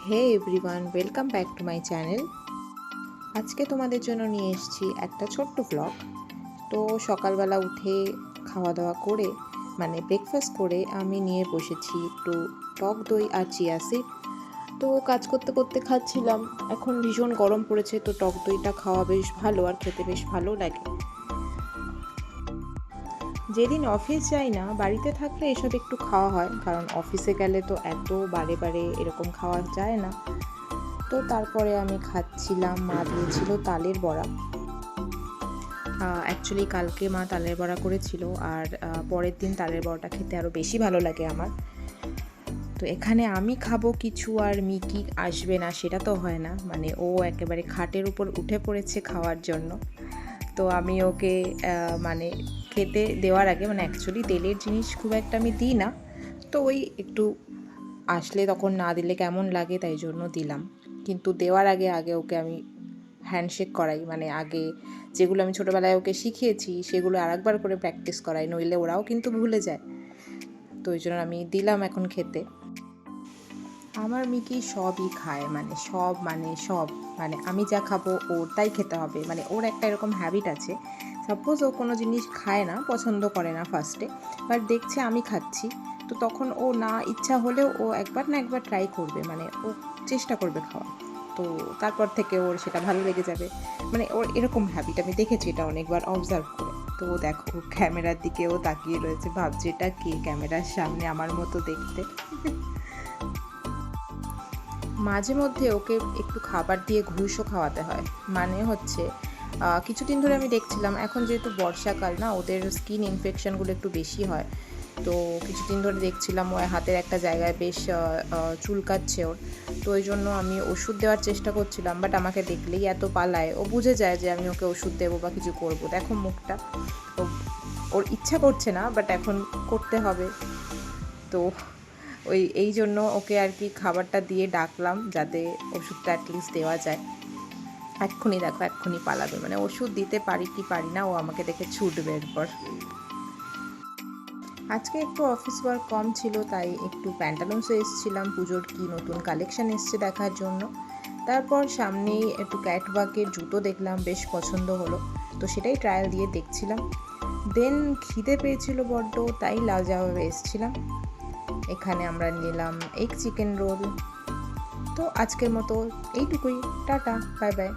Hey everyone, welcome back to my channel. আজকে তোমাদের জন্য নিয়ে এসেছি একটা ছোট্ট ব্লগ। তো সকালবেলা উঠে খাওয়া দাওয়া করে ব্রেকফাস্ট করে আমি নিয়ে বসেছি একটু টক দই আর চিয়া সিড। তো কাজ করতে করতে খাচ্ছিলাম। এখন ভীষণ গরম পড়েছে, তো টক দইটা খাওয়া বেশ ভালো আর খেতে বেশ ভালো লাগে। যেদিন অফিস যাই না, বাড়িতে থাকলে এসব একটু খাওয়া হয়, কারণ অফিসে গেলে তো এত বারে বারে এরকম খাওয়া যায় না। তো তারপরে আমি খাচ্ছিলাম, মা দিয়েছিল তালের বড়া। অ্যাকচুয়ালি কালকে মা তালের বড়া করেছিল, আর পরের দিন তালের বড়াটা খেতে আরও বেশি ভালো লাগে আমার। তো এখানে আমি খাবো কিছু আর মিকি আসবে না, সেটা তো হয় না। ও একেবারে খাটের উপর উঠে পড়েছে খাওয়ার জন্য। তো আমি ওকে খেতে দেওয়ার আগে অ্যাকচুয়ালি তেলের জিনিস খুব একটা আমি দিই না, তো ওই একটু আসলে তখন না দিলে কেমন লাগে, তাই জন্য দিলাম। কিন্তু দেওয়ার আগে আগে ওকে আমি হ্যান্ডশেক করাই, আগে যেগুলো আমি ছোটোবেলায় ওকে শিখিয়েছি সেগুলো আরেকবার করে প্র্যাকটিস করাই, নইলে ওরাও কিন্তু ভুলে যায়। তো ওই জন্য আমি দিলাম এখন খেতে। আমার মিকি সবই খায়, সব আমি যা খাবো ওর তাই খেতে হবে। ওর একটা এরকম হ্যাবিট আছে, সাপোজ ও কোনো জিনিস খায় না, পছন্দ করে না ফার্স্টে, বাট দেখছে আমি খাচ্ছি, তো তখন ও না ইচ্ছা হলেও ও একবার না একবার ট্রাই করবে, ও চেষ্টা করবে খাওয়া। তো তারপর থেকে ওর সেটা ভালো লেগে যাবে। ওর এরকম হ্যাবিট আমি দেখেছি, এটা অনেকবার অবজার্ভ করে। তো দেখো ক্যামেরার দিকেও তাকিয়ে রয়েছে, ভাবছে এটা কে ক্যামেরার সামনে আমার মতো দেখতে। মাঝে মধ্যে ওকে একটু খাবার দিয়ে ঘুষও খাওয়াতে হয়। হচ্ছে কিছুদিন ধরে আমি দেখছিলাম, এখন যেহেতু বর্ষাকাল না, ওদের স্কিন ইনফেকশানগুলো একটু বেশি হয়। তো কিছুদিন ধরে দেখছিলাম ও হাতের একটা জায়গায় বেশ চুলকাচ্ছে ওর। তো ওই জন্য আমি ওষুধ দেওয়ার চেষ্টা করছিলাম, বাট আমাকে দেখলেই এত পালায়, ও বুঝে যায় যে আমি ওকে ওষুধ দেবো বা কিছু করবো। দেখো মুখটা, ওর ইচ্ছা করছে না, বাট এখন করতে হবে। তো এই জন্য ওকে আর কি খাবারটা দিয়ে ডাকলাম, যাতে ওষুধটা অ্যাটলিস্ট দেওয়া যায়। এক্ষুনি পালাবে, ওষুধ দিতে পারি কি পারি না, ও আমাকে দেখে ছুটবে এরপর। আজকে একটু অফিস ওয়ার্ক কম ছিল, তাই একটু প্যান্টালুন্সে এসেছিলাম, পুজোর কি নতুন কালেকশান এসছে দেখার জন্য। তারপর সামনেই একটু ক্যাটওয়াকের জুতো দেখলাম, বেশ পছন্দ হলো, তো সেটাই ট্রায়াল দিয়ে দেখছিলাম। দেন খিদে পেয়েছিল বড্ড, তাই লাজভাবে এসেছিলাম। এখানে আমরা নিলাম এগ চিকেন রোল। তো আজকের মতো এইটুকুই, টাটা, বাই বাই।